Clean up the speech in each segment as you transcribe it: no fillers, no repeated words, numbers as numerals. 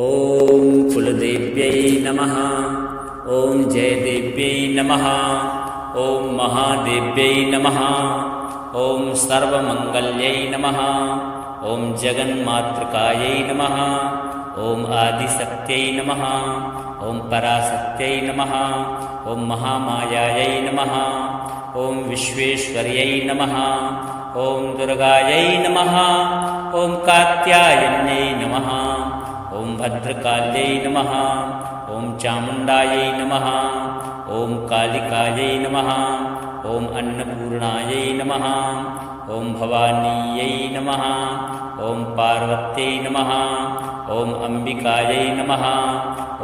ॐ कुलदेव्यै नमः। ॐ जयदेव्यै नमः। ॐ महादेव्यै नमः। ॐ सर्वमङ्गल्यै नमः। ॐ जगन्मातृकायै नमः। ॐ आदिशक्त्यै नमः। ॐ पराशक्त्यै नमः। ॐ महामायायै नमः। ॐ विश्वेश्वर्यै नमः। ॐ दुर्गायै नमः। ॐ कात्यायन्यै नमः। ॐ भद्रकाल्यै नमः। ॐ चामुण्डायै नमः। ॐ कालिकायै नमः। ॐ अन्नपूर्णायै नमः। ॐ भवानीयै नमः। ॐ पार्वत्यै नमः। ॐ अम्बिकायै नमः।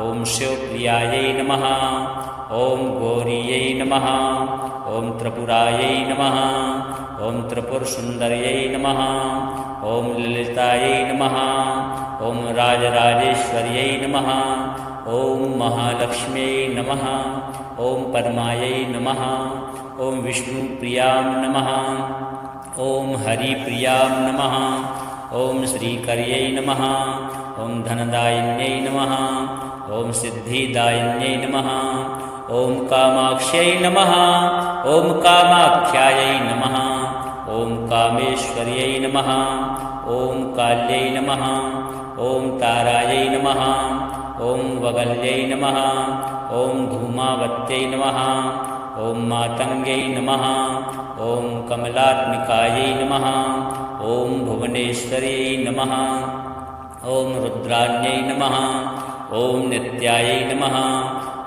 ॐ शिवप्रियायै नमः। ॐ गौरीयै नमः। ॐ त्रिपुरायै नमः। ॐ त्रिपुरसुन्दर्यै नमः। ॐ ललितायै नमः। ॐ राजराजेश्वर्यै नमः। ॐ महालक्ष्म्यै नमः। ॐ पद्मायै नमः। ॐ विष्णुप्रियां नमः। ॐ हरिप्रियां नमः। ॐ श्रीकर्यै नमः। ॐ धनदायिन्यै नमः। ॐ सिद्धिदायिन्यै नमः। ॐ कामाक्ष्यै नमः। ॐ कामाख्यायै नमः। ॐ कामेश्वर्यै नमः। ॐ काल्यै नमः। ॐ तारायै नमः। ॐ वगल्यै नमः। ॐ धूमावत्यै नमः। ॐ मातङ्ग्यै नमः। ॐ कमलात्मिकायै नमः। ॐ भुवनेश्वर्यै नमः। ॐ रुद्राण्यै नमः। ॐ नित्यायै नमः।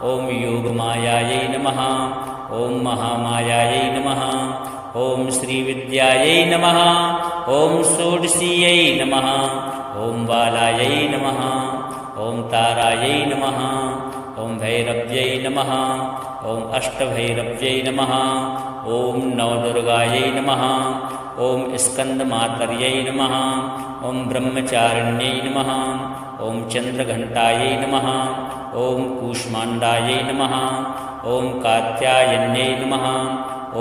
ॐ योगमायायै नमः। ॐ महामायायै नमः। ॐ श्रीविद्यायै नमः। ॐ षोडशीयै नमः। ॐ बालायै नमः। ॐ तारायै नमः। ॐ भैरव्यै नमः। ॐ अष्टभैरव्यै नमः। ॐ नवदुर्गायै नमः। ॐ स्कन्दमातर्यै नमः। ॐ ब्रह्मचारिण्यै नमः। ॐ चन्द्रघण्टायै नमः। ॐ कूष्माण्डायै नमः। ॐ कात्यायन्यै नमः।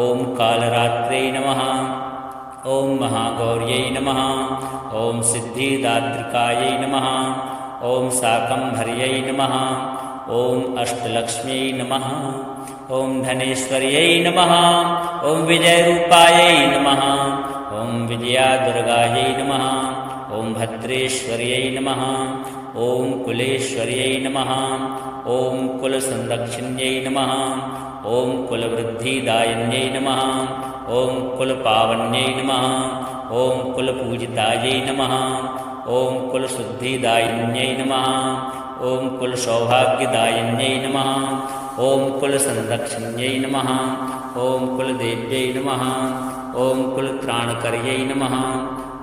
ॐ कालरात्रै नमः। ॐ महागौर्यै नमः। ॐ सिद्धिदात्रिकायै नमः। ॐ शाकम्भर्यै नमः। ॐ अष्टलक्ष्म्यै नमः। ॐ धनेश्वर्यै नमः। ॐ विजयरूपायै नमः। ॐ विजयादुर्गायै नमः। ॐ भद्रेश्वर्यै नमः। ॐ कुलेश्वर्यै नमः। ॐ कुलसंरक्षिण्यै नमः। ॐ कुलवृद्धिदायिन्यै नमः। ॐ कुलपावन्यै नमः। ॐ कुलपूजितायै नमः। ॐ कुलशुद्धिदायिन्यै नमः। ॐ कुलसौभाग्यदायिन्यै नमः। ॐ कुलसंरक्षिण्यै नमः। ॐ कुलदेव्यै नमः। ॐ कुलत्राणकर्यै नमः।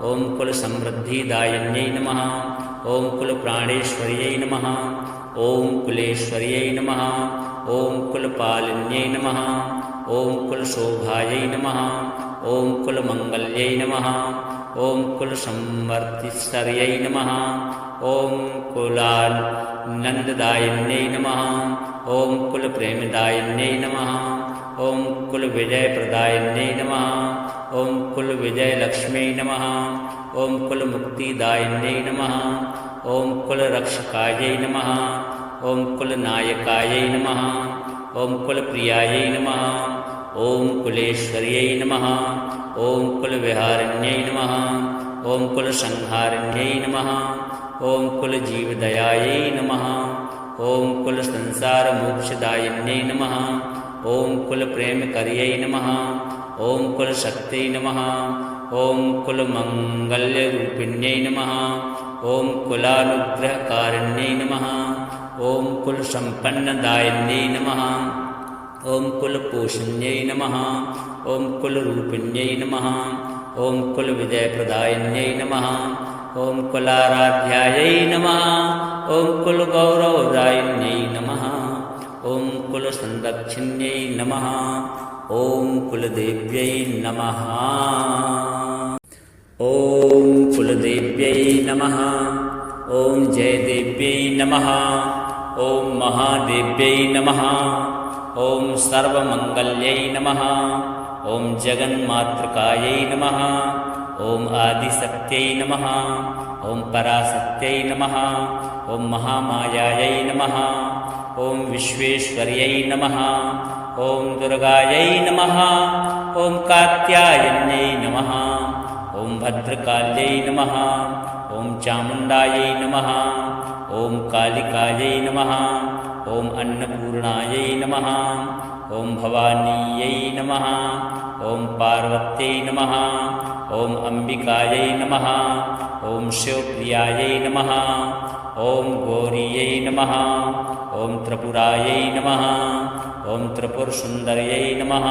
ॐ कुलसमृद्धिदायिन्यै नमः। ॐ कुलप्राणेश्वर्यै नमः। ॐ कुलेश्वर्यै नमः। ॐ कुलपालिन्यै नमः। ॐ कुलशोभायै नमः। ॐ कुलमङ्गल्यै नमः। ॐ कुलसंवर्तिस्वर्यै नमः। ॐ कुलानन्ददायिन्यै नमः। ॐ कुलप्रेमदायिन्यै नमः। ॐ कुलविजयप्रदायिन्यै नमः। ॐ कुलविजयलक्ष्म्यै नमः। ॐ कुलमुक्तिदायिन्यै नमः। ॐ कुलरक्षकायै नमः। ॐ कुलनायकायै नमः। ॐ कुलप्रियायै नमः। ॐ कुलेश्वर्यै नमः। ॐ कुलविहारिण्यै नमः। ॐ कुलसंहारिण्यै नमः। ॐ कुलजीवदयायै नमः। ॐ कुलसंसारमोक्षदायिन्यै नमः। ॐ कुलप्रेमकर्यै नमः। ॐ कुलशक्त्यै नमः। ॐ कुलमङ्गल्यरूपिण्यै नमः। ॐ कुलानुग्रहकारिण्यै नमः। ॐ कुलसम्पन्नदायिन्यै नमः। ॐ कुलपोषण्यै नमः। ॐ कुलरूपिण्यै नमः। ॐ कुलविजयप्रदायिन्यै नमः। ॐ कुलाराध्यायै नमः। ॐ कुलगौरवदायिन्यै नमः। ॐ कुलसंरक्षिण्यै नमः। ॐ कुलदेव्यै नमः। ॐ कुलदेव्यै नमः। ॐ जयदेव्यै नमः। ॐ महादेव्यै नमः। ॐ सर्वमङ्गल्यै नमः। ॐ जगन्मातृकायै नमः। ॐ आदिशक्त्यै नमः। ॐ पराशक्त्यै नमः ॐ महामायायै नमः ॐ विश्वेश्वर्यै नमः ॐ दुर्गायै नमः ॐ कात्यायन्यै नमः ॐ भद्रकाल्यै नमः ॐ चामुण्डायै नमः ॐ कालिकायै नमः ॐ अन्नपूर्णायै नमः ॐ भवानीयै नमः ॐ पार्वत्यै नमः ॐ अम्बिकायै नमः ॐ शिवप्रियायै नमः ॐ गौरीयै नमः ॐ त्रिपुरायै नमः ॐ त्रिपुरसुन्दर्यै नमः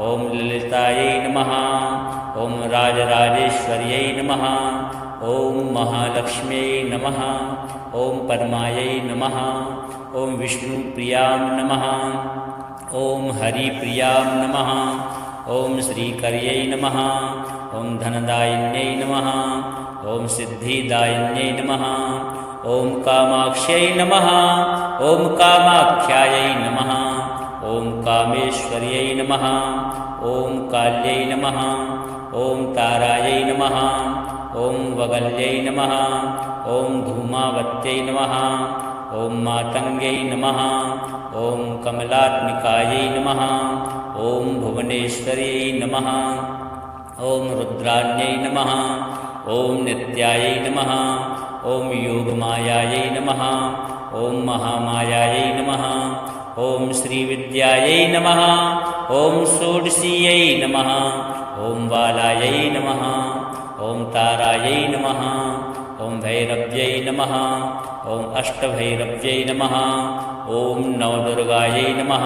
ॐ ललितायै नमः ॐ राजराजेश्वर्यै नमः ॐ महालक्ष्म्यै नमः ॐ पद्मायै नमः ॐ विष्णुप्रियां नमः ॐ हरिप्रियां नमः ॐ श्रीकर्यै नमः ॐ धनदायिन्यै नमः ॐ सिद्धिदायिन्यै नमः ॐ कामाक्ष्यै नमः ॐ कामाख्यायै नमः ॐ कामेश्वर्यै नमः ॐ काल्यै नमः ॐ तारायै नमः ॐ वगल्यै नमः ॐ धूमावत्यै नमः ॐ मातङ्ग्यै नमः ॐ कमलात्मिकायै नमः ॐ भुवनेश्वर्यै नमः ॐ रुद्राण्यै नमः ॐ नित्यायै नमः ॐ योगमायायै नमः ॐ महामायायै नमः ॐ श्रीविद्यायै नमः ॐ षोडशीयै नमः ॐ बालायै नमः ॐ तारायै नमः ॐ भैरव्यै नमः ॐ अष्टभैरव्यै नमः ॐ नवदुर्गायै नमः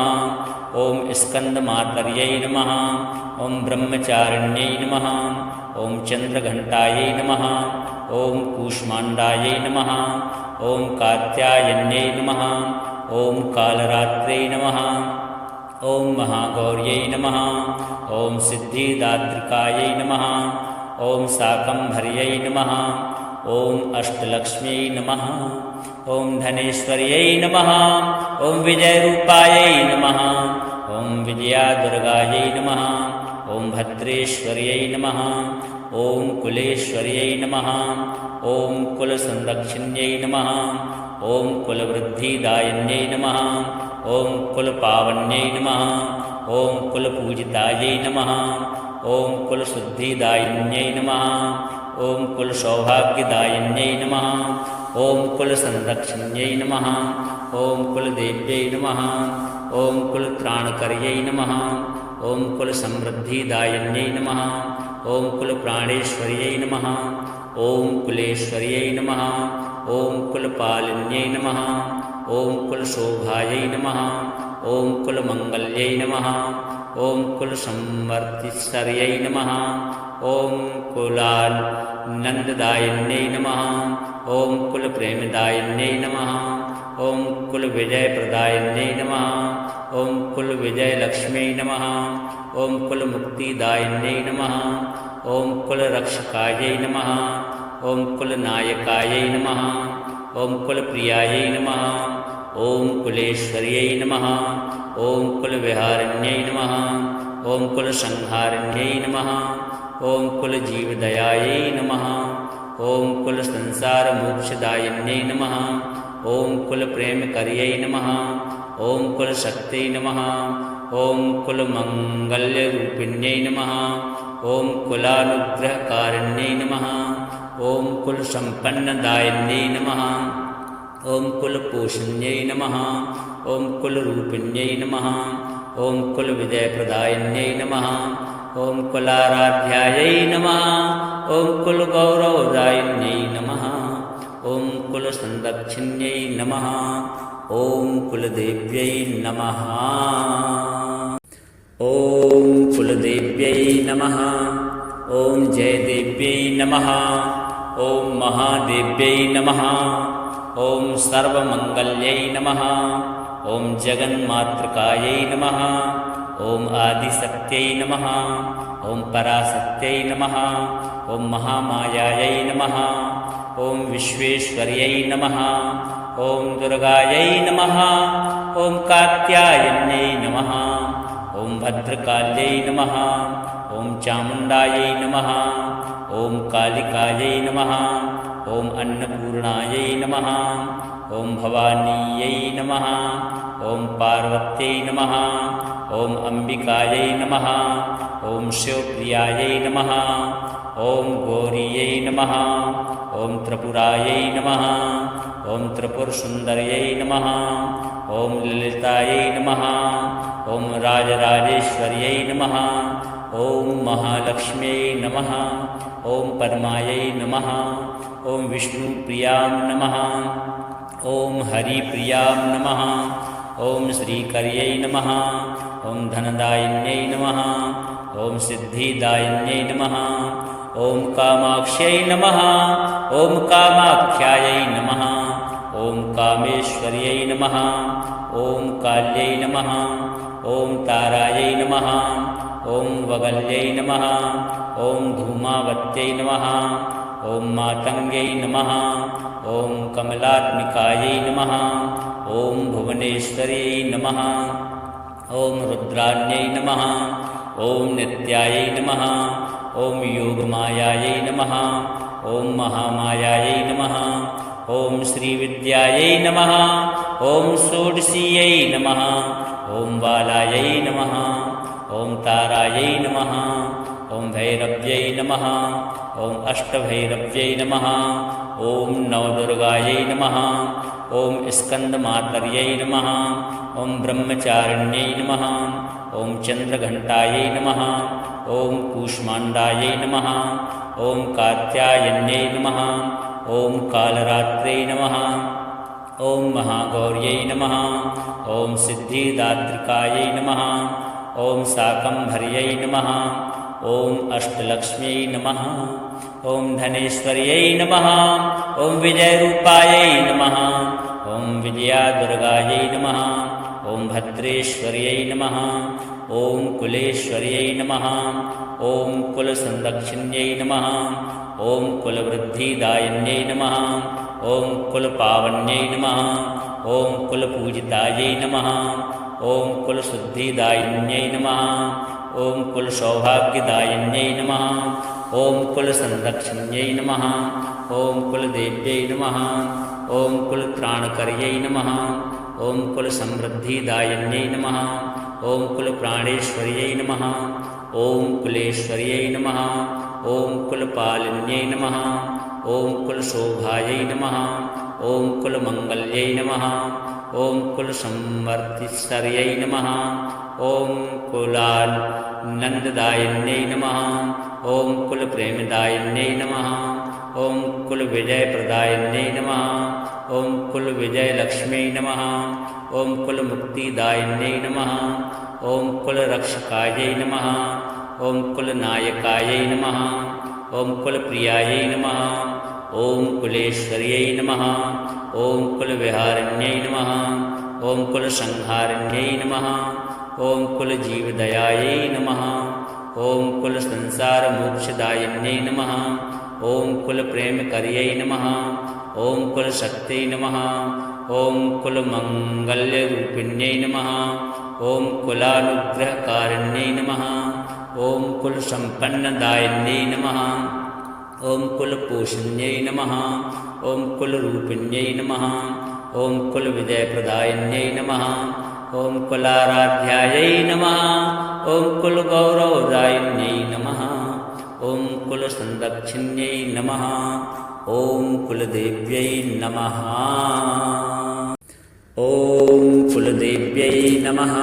ॐ स्कन्दमातर्यै नमः ॐ ब्रह्मचारिण्यै नमः ॐ चन्द्रघण्टायै नमः ॐ कूष्माण्डायै नमः ॐ कात्यायन्यै नमः ॐ कालरात्रै नमः ॐ महागौर्यै नमः ॐ सिद्धिदात्रिकायै नमः ॐ शाकम्भर्यै नमः ॐ अष्टलक्ष्म्यै नमः ॐ धनेश्वर्यै नमः ॐ विजयरूपायै नमः ॐ विजयादुर्गायै नमः ॐ भद्रेश्वर्यै नमः ॐ कुलेश्वर्यै नमः ॐ कुलसंरक्षिण्यै नमः ॐ कुलवृद्धिदायिन्यै नमः ॐ कुलपावन्यै नमः ॐ कुलपूजितायै नमः ॐ कुलशुद्धिदायिन्यै नमः ॐ कुलसौभाग्यदायिन्यै नमः ॐ कुलसंरक्षिण्यै नमः ॐ कुलदेव्यै नमः ॐ कुलत्राणकर्यै नमः ॐ कुलसमृद्धिदायिन्यै नमः ॐ कुलप्राणेश्वर्यै नमः ॐ कुलेश्वर्यै नमः ॐ कुलपालिन्यै नमः ॐ कुलशोभायै नमः ॐ कुलमङ्गल्यै नमः ॐ कुलसंवर्तिश्वर्यै नमः ॐ कुलानन्ददायिन्यै नमः ॐ कुलप्रेमदायिन्यै नमः ॐ कुलविजयप्रदायिन्यै नमः ॐ कुलविजयलक्ष्म्यै नमः ॐ कुलमुक्तिदायिन्यै नमः ॐ कुलरक्षकायै नमः ॐ कुलनायकायै नमः ॐ कुलप्रियायै नमः ॐ कुलेश्वर्यै नमः ॐ कुलविहारिण्यै नमः ॐ कुलसंहारिण्यै नमः ॐ कुलजीवदयायै नमः ॐ कुलसंसारमोक्षदायिन्यै नमः ॐ कुलप्रेमकर्यै नमः ॐ कुलशक्त्यै नमः ॐ कुलमङ्गल्यरूपिण्यै नमः ॐ कुलानुग्रहकारिण्यै नमः ॐ कुलसम्पन्नदायिन्यै नमः ॐ कुलपोषण्यै नमः ॐ कुलरूपिण्यै नमः ॐ कुलविजयप्रदायिन्यै नमः ॐ कुलाराध्यायै नमः ॐ कुलगौरवदायिन्यै नमः ॐ कुलसंरक्षिण्यै नमः ॐ कुलदेव्यै नमः ॐ कुलदेव्यै नमः ॐ जयदेव्यै नमः ॐ महादेव्यै नमः ॐ सर्वमङ्गल्यै नमः ॐ जगन्मातृकायै नमः ॐ आदिशक्त्यै नमः ॐ पराशक्त्यै नमः ॐ महामायायै नमः ॐ विश्वेश्वर्यै नमः ॐ दुर्गायै नमः ॐ कात्यायन्यै नमः ॐ भद्रकाल्यै नमः ॐ चामुण्डायै नमः ॐ कालिकायै नमः ॐ अन्नपूर्णायै नमः ॐ भवानीयै नमः ॐ पार्वत्यै नमः ॐ अम्बिकायै नमः ॐ शिवप्रियायै नमः ॐ गौरीयै नमः ॐ त्रिपुरायै नमः ॐ त्रिपुरसुन्दर्यै नमः ॐ ललितायै नमः ॐ राजराजेश्वर्यै नमः ॐ महालक्ष्म्यै नमः ॐ पद्मायै नमः ॐ विष्णुप्रियां नमः ॐ हरिप्रियां नमः ॐ श्रीकर्यै नमः ॐ धनदायिन्यै नमः ॐ सिद्धिदायिन्यै नमः ॐ कामाक्ष्यै नमः ॐ कामाख्यायै नमः ॐ कामेश्वर्यै नमः ॐ काल्यै नमः ॐ तारायै नमः ॐ वगल्यै नमः ॐ धूमावत्यै नमः ॐ मातङ्ग्यै नमः ॐ कमलात्मिकायै नमः ॐ भुवनेश्वर्यै नमः ॐ रुद्राण्यै नमः ॐ नित्यायै नमः ॐ योगमायायै नमः ॐ महामायायै नमः ॐ श्रीविद्यायै नमः ॐ षोडशीयै नमः ॐ बालायै नमः ॐ तारायै नमः ॐ भैरव्यै नमः ॐ अष्टभैरव्यै नमः ॐ नवदुर्गायै नमः ॐ स्कन्दमातर्यै नमः ॐ ब्रह्मचारिण्यै नमः ॐ चन्द्रघण्टायै नमः ॐ कूष्माण्डायै नमः ॐ कात्यायन्यै नमः ॐ कालरात्रै नमः ॐ महागौर्यै नमः ॐ सिद्धिदात्रिकायै नमः ॐ शाकम्भर्यै नमः ॐ अष्टलक्ष्म्यै नमः ॐ धनेश्वर्यै नमः ॐ विजयरूपायै नमः ॐ विजयादुर्गायै नमः ॐ भद्रेश्वर्यै नमः ॐ कुलेश्वर्यै नमः ॐ कुलसंरक्षिण्यै नमः ॐ कुलवृद्धिदायिन्यै नमः ॐ कुलपावन्यै नमः ॐ कुलपूजितायै नमः ॐ कुलशुद्धिदायिन्यै नमः ॐ कुलसौभाग्यदायिन्यै नमः ॐ कुलसंरक्षिण्यै नमः ॐ कुलदेव्यै नमः ॐ कुलत्राणकर्यै नमः ॐ कुलसमृद्धिदायिन्यै नमः ॐ कुलप्राणेश्वर्यै नमः ॐ कुलेश्वर्यै नमः ॐ कुलपालिन्यै नमः ॐ कुलशोभायै नमः ॐ कुलमङ्गल्यै नमः ॐ कुलसंवर्तिस्वर्यै नमः ॐ कुलानन्ददायिन्यै नमः ॐ कुलप्रेमदायिन्यै नमः ॐ कुलविजयप्रदायिन्यै नमः ॐ कुलविजयलक्ष्म्यै नमः ॐ कुलमुक्तिदायिन्यै नमः ॐ कुलरक्षकायै नमः ॐ कुलनायकायै नमः ॐ कुलप्रियायै नमः ॐ कुलेश्वर्यै नमः ॐ कुलविहारिण्यै नमः ॐ कुलसंहारिण्यै नमः ॐ कुलजीवदयायै नमः ॐ कुलसंसारमोक्षदायिन्यै नमः ॐ कुलप्रेमकर्यै नमः ॐ कुलशक्त्यै नमः ॐ कुलमङ्गल्यरूपिण्यै नमः ॐ कुलानुग्रहकारिण्यै नमः ॐ कुलसम्पन्नदायिन्यै नमः ॐ कुलपोषण्यै नमः ॐ कुलरूपिण्यै नमः ॐ कुलविजयप्रदायिन्यै नमः ॐ कुलाराध्यायै नमः ॐ कुलगौरवदायिन्यै नमः ॐ कुलसंरक्षिण्यै नमः ॐ कुलदेव्यै नमः ॐ कुलदेव्यै नमः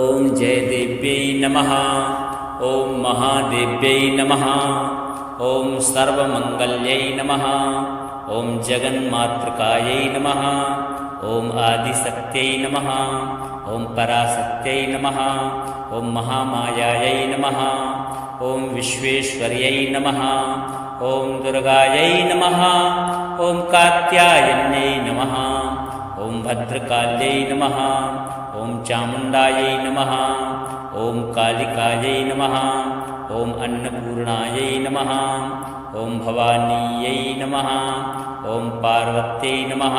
ॐ जयदेव्यै नमः ॐ महादेव्यै नमः ॐ सर्वमङ्गल्यै नमः ॐ जगन्मातृकायै नमः ॐ आदिशक्त्यै नमः ॐ पराशक्त्यै नमः ॐ महामायायै नमः ॐ विश्वेश्वर्यै नमः ॐ दुर्गायै नमः ॐ कात्यायन्यै नमः ॐ भद्रकाल्यै नमः ॐ चामुण्डायै नमः ॐ कालिकायै नमः ॐ अन्नपूर्णायै नमः ॐ भवानीयै नमः ॐ पार्वत्यै नमः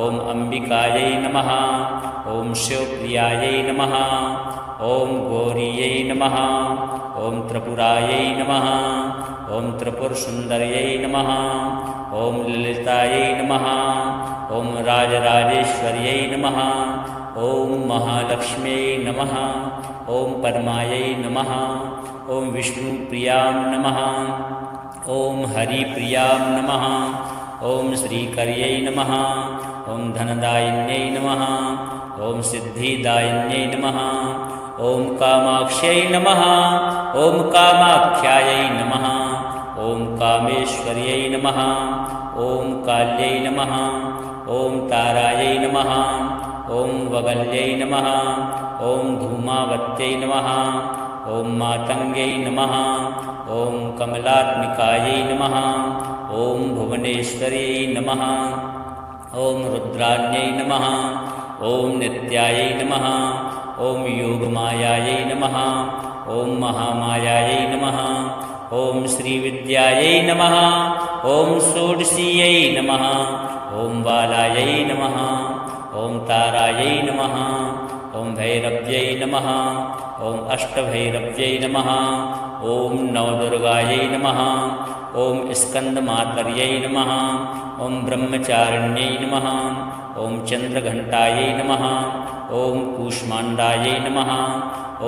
ॐ अम्बिकायै नमः ॐ शिवप्रियायै नमः ॐ गौरीयै नमः ॐ त्रिपुरायै नमः ॐ त्रिपुरसुन्दर्यै नमः ॐ ललितायै नमः ॐ राजराजेश्वर्यै नमः ॐ महालक्ष्म्यै नमः ॐ पद्मायै नमः ॐ विष्णुप्रियां नमः ॐ हरिप्रियां नमः ॐ श्रीकर्यै नमः ॐ धनदायिन्यै नमः ॐ सिद्धिदायिन्यै नमः ॐ कामाक्ष्यै नमः ॐ कामाख्यायै नमः ॐ कामेश्वर्यै नमः ॐ काल्यै नमः ॐ तारायै नमः ॐ वगल्यै नमः ॐ धूमावत्यै नमः ॐ मातङ्ग्यै नमः ॐ कमलात्मिकायै नमः ॐ भुवनेश्वर्यै नमः ॐ रुद्राण्यै नमः ॐ नित्यायै नमः ॐ योगमायायै नमः ॐ महामायायै नमः ॐ श्रीविद्यायै नमः ॐ षोडशीयै नमः ॐ बालायै नमः ॐ तारायै नमः ॐ भैरव्यै नमः ॐ अष्टभैरव्यै नमः ॐ नवदुर्गायै नमः ॐ स्कन्दमातर्यै नमः ॐ ब्रह्मचारिण्यै नमः ॐ चन्द्रघण्टायै नमः ॐ कूष्माण्डायै नमः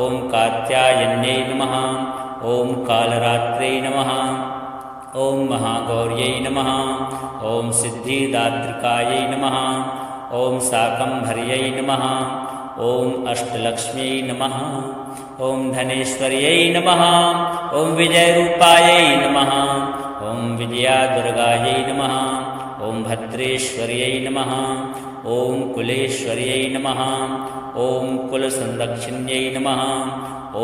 ॐ कात्यायन्यै नमः ॐ कालरात्रै नमः ॐ महागौर्यै नमः ॐ सिद्धिदात्रिकायै नमः ॐ शाकम्भर्यै नमः ॐ अष्टलक्ष्म्यै नमः ॐ धनेश्वर्यै नमः ॐ विजयरूपायै नमः ॐ विजयादुर्गायै नमः ॐ भद्रेश्वर्यै नमः ॐ कुलेश्वर्यै नमः ॐ कुलसंरक्षिण्यै नमः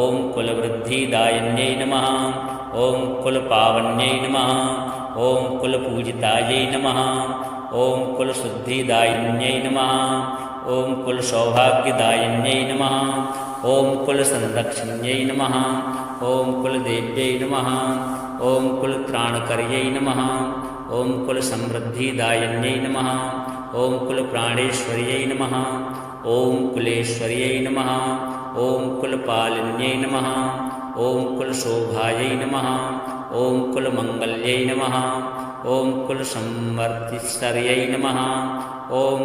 ॐ कुलवृद्धिदायिन्यै नमः ॐ कुलपावन्यै नमः ॐ कुलपूजितायै नमः ॐ कुलशुद्धिदायिन्यै नमः ॐ कुलसौभाग्यदायिन्यै नमः ॐ कुलसंरक्षिण्यै नमः ॐ कुलदेव्यै नमः ॐ कुलत्राणकर्यै नमः ॐ कुलसमृद्धिदायिन्यै नमः ॐ कुलप्राणेश्वर्यै नमः ॐ कुलेश्वर्यै नमः ॐ कुलपालिन्यै नमः ॐ कुलशोभायै नमः ॐ कुलमङ्गल्यै नमः ॐ कुलसंवर्तिश्वर्यै नमः ॐ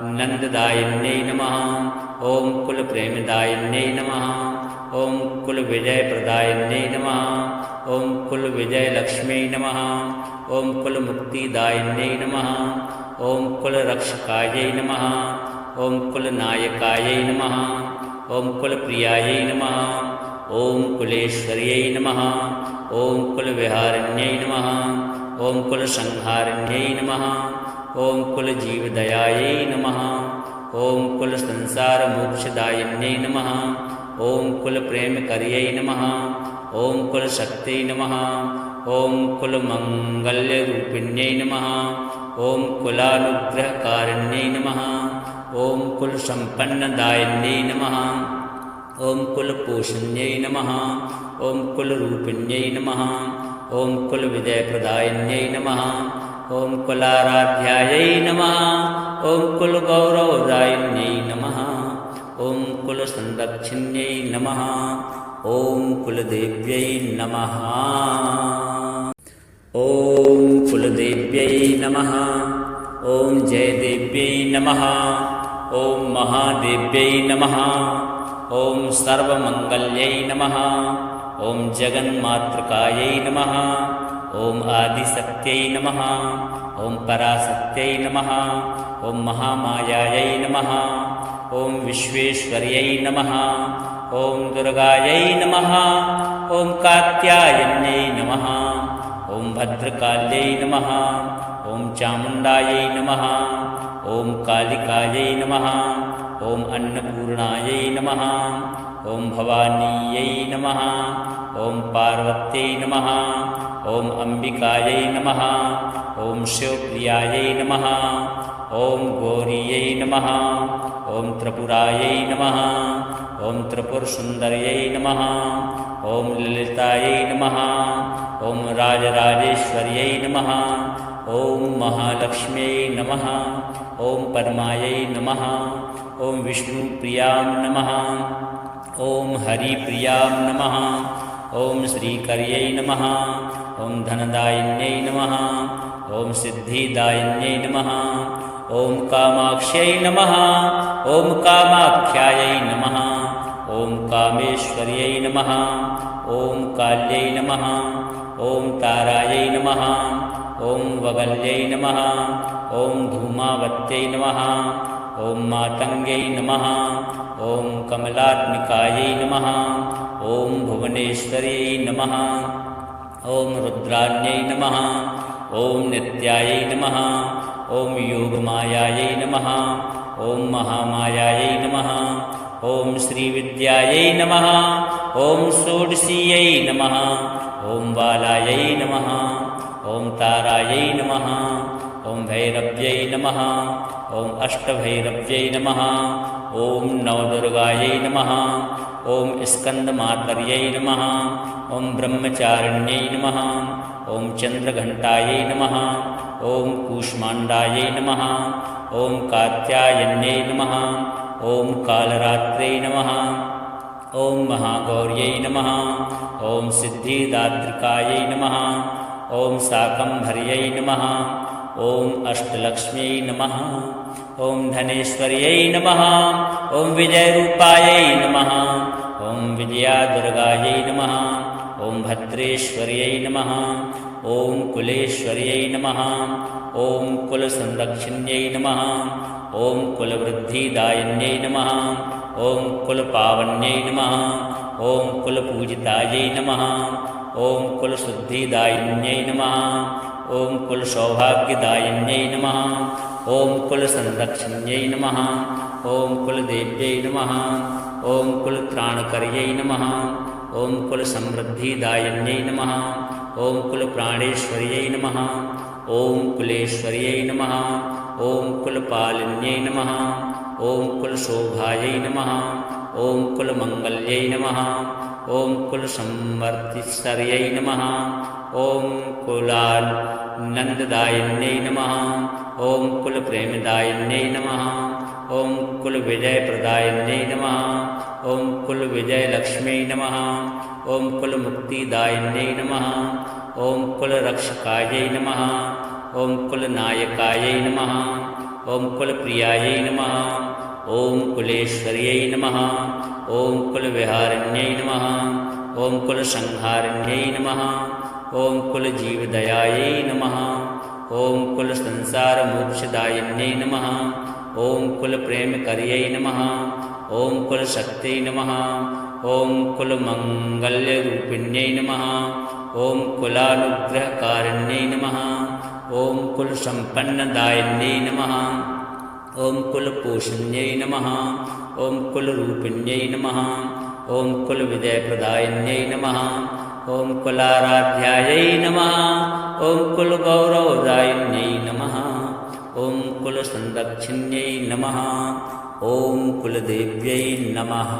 कुलानन्ददायिन्यै नमः ॐ कुलप्रेमदायिन्यै नमः ॐ कुलविजयप्रदायिन्यै नमः ॐ कुलविजयलक्ष्म्यै नमः ॐ कुलमुक्तिदायिन्यै नमः ॐ कुलरक्षकायै नमः ॐ कुलनायकायै नमः ॐ कुलप्रियायै नमः ॐ कुलेश्वर्यै नमः ॐ कुलविहारिण्यै नमः ॐ कुलसंहारिण्यै नमः ॐ कुलजीवदयायै नमः ॐ कुलसंसारमोक्षदायिन्यै नमः ॐ कुलप्रेमकर्यै नमः ॐ कुलशक्त्यै नमः ॐ कुलमङ्गल्यरूपिण्यै नमः ॐ कुलानुग्रहकारिण्यै नमः ॐ कुलसम्पन्नदायिन्यै नमः ॐ कुलपोषण्यै नमः ॐ कुलरूपिण्यै नमः ॐ कुलविजयप्रदायिन्यै नमः ॐ कुलाराध्यायै नमः ॐ कुलगौरवदायिन्यै नमः ॐ कुलसंरक्षिण्यै नमः ॐ कुलदेव्यै नमः ॐ कुलदेव्यै नमः ॐ जयदेव्यै नमः ॐ महादेव्यै नमः ॐ सर्वमङ्गल्यै नमः ॐ जगन्मातृकायै नमः ॐ आदिशक्त्यै नमः ॐ पराशक्त्यै नमः ॐ महामायायै नमः ॐ विश्वेश्वर्यै नमः ॐ दुर्गायै नमः ॐ कात्यायन्यै नमः ॐ भद्रकाल्यै नमः ॐ चामुण्डायै नमः ॐ कालिकायै नमः ॐ अन्नपूर्णायै नमः ॐ भवानीयै नमः ॐ पार्वत्यै नमः ॐ अम्बिकायै नमः ॐ शिवप्रियायै नमः ॐ गौरीयै नमः ॐ त्रिपुरायै नमः ॐ त्रिपुरसुन्दर्यै नमः ॐ ललितायै नमः ॐ राजराजेश्वर्यै नमः ॐ महालक्ष्म्यै नमः ॐ पद्मायै नमः ॐ विष्णुप्रियां नमः ॐ हरिप्रियां नमः ॐ श्रीकर्यै नमः ॐ धनदायिन्यै नमः ॐ सिद्धिदायिन्यै नमः ॐ कामाक्ष्यै नमः ॐ कामाख्यायै नमः ॐ कामेश्वर्यै नमः ॐ काल्यै नमः ॐ तारायै नमः ॐ वगल्यै नमः ॐ धूमावत्यै नमः ॐ मातङ्ग्यै नमः ॐ कमलात्मिकायै नमः ॐ भुवनेश्वर्यै नमः ॐ रुद्राण्यै नमः ॐ नित्यायै नमः ॐ योगमायायै नमः ॐ महामायायै नमः ॐ श्रीविद्यायै नमः ॐ षोडशीयै नमः ॐ बालायै नमः ॐ तारायै नमः ॐ भैरव्यै नमः ॐ अष्टभैरव्यै नमः ॐ नवदुर्गायै नमः ॐ स्कन्दमातर्यै नमः ॐ ब्रह्मचारिण्यै नमः ॐ चन्द्रघण्टायै नमः ॐ कूष्माण्डायै नमः ॐ कात्यायन्यै नमः ॐ कालरात्रै नमः ॐ महागौर्यै नमः ॐ सिद्धिदात्रिकायै नमः ॐ शाकम्भर्यै नमः ॐ अष्टलक्ष्म्यै नमः ॐ धनेश्वर्यै नमः ॐ विजयरूपायै नमः ॐ विजयादुर्गायै नमः ॐ भद्रेश्वर्यै नमः ॐ कुलेश्वर्यै नमः ॐ कुलसंरक्षिण्यै नमः ॐ कुलवृद्धिदायिन्यै नमः ॐ कुलपावन्यै नमः ॐ कुलपूजितायै नमः ॐ कुलशुद्धिदायिन्यै नमः ॐ कुलसौभाग्यदायिन्यै नमः ॐ कुलसंरक्षिण्यै नमः ॐ कुलदेव्यै नमः ॐ कुलत्राणकर्यै नमः ॐ कुलसमृद्धिदायिन्यै नमः ॐ कुलप्राणेश्वर्यै नमः ॐ कुलेश्वर्यै नमः ॐ कुलपालिन्यै नमः ॐ कुलशोभायै नमः ॐ कुलमङ्गल्यै नमः ॐ कुलसंवर्तिस्वर्यै नमः ॐ कुलानन्ददायिन्यै नमः ॐ कुलप्रेमदायिन्यै नमः ॐ कुलविजयप्रदायिन्यै नमः ॐ कुलविजयलक्ष्म्यै नमः ॐ कुलमुक्तिदायिन्यै नमः ॐ कुलरक्षकायै नमः ॐ कुलनायकायै नमः ॐ कुलप्रियायै नमः ॐ कुलेश्वर्यै नमः ॐ कुलविहारिण्यै नमः ॐ कुलसंहारिण्यै नमः ॐ कुलजीवदयायै नमः ॐ कुलसंसारमोक्षदायिन्यै नमः ॐ कुलप्रेमकर्यै नमः ॐ कुलशक्त्यै नमः ॐ कुलमङ्गल्यरूपिण्यै नमः ॐ कुलानुग्रहकारिण्यै नमः ॐ कुलसम्पन्नदायिन्यै नमः ॐ कुलपोषण्यै नमः ॐ कुलरूपिण्यै नमः ॐ कुलविजयप्रदायिन्यै नमः ॐ कुलाराध्यायै नमः ॐ कुलगौरवदायिन्यै नमः ॐ कुलसंरक्षिण्यै नमः ॐ कुलदेव्यै नमः।